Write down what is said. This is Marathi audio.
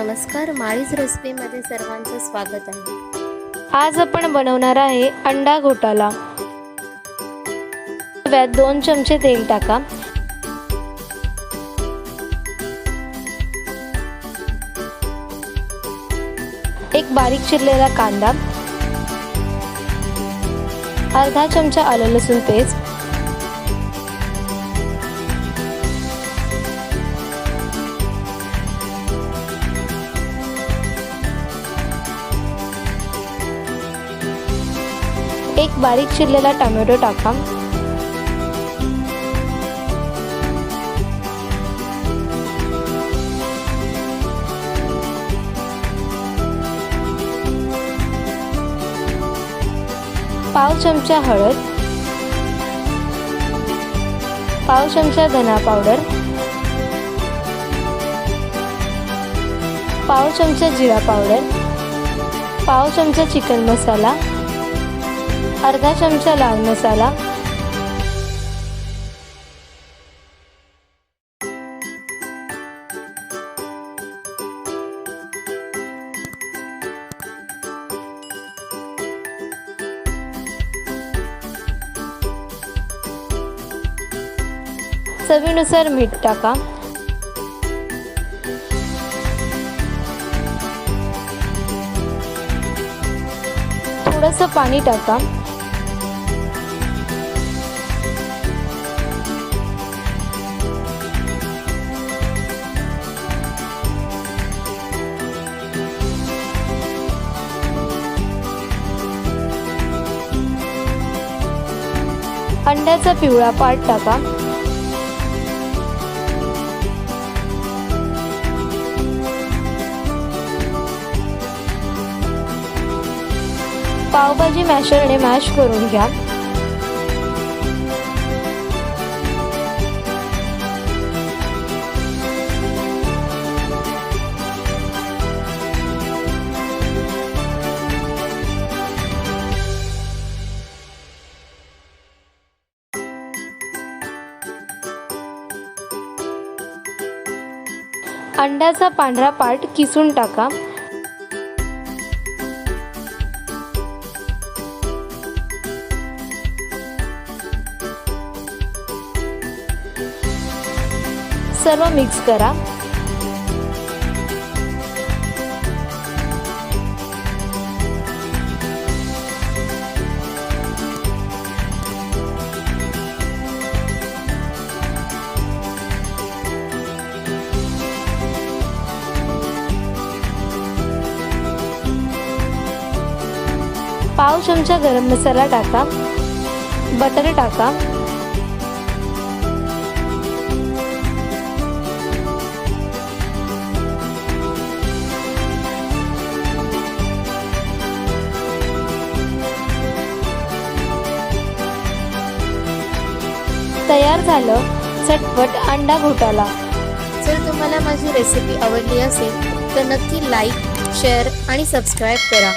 नमस्कार, मalisrecipe सर्वांचं स्वागत आहे। आज आपण बनवणार आहे अंडा घोटाला। तव्यात 2 चमचे तेल टाका। एक बारीक चिरलेला कांदा, अर्धा चमचा आलं लसूण पेस्ट, एक बारीक चिरलेला टोमॅटो टाका। पाव चमचा हळद, पाव चमचा धना पावडर, पाव चमचा जीरा पावडर, पाव चमचा चिकन मसाला, अर्धा चमचा लाल मसाला, चवीनुसार मीठ टाका। थोडंसं पाणी टाका। अंड्याचा पिवळा पार्ट टाका। पावभाजी मॅशरने मॅश करून घ्या। अंड्याचा पांढरा पार्ट किसून टाका। सर्व मिक्स करा। पाव चमचा गरम मसाला टाका, बटर टाका, तयार झालं झटपट अंडा घोटाला। जर तुम्हाला माझी रेसिपी आवडली असेल तर नक्की लाईक, शेअर आणि सबस्क्राईब करा।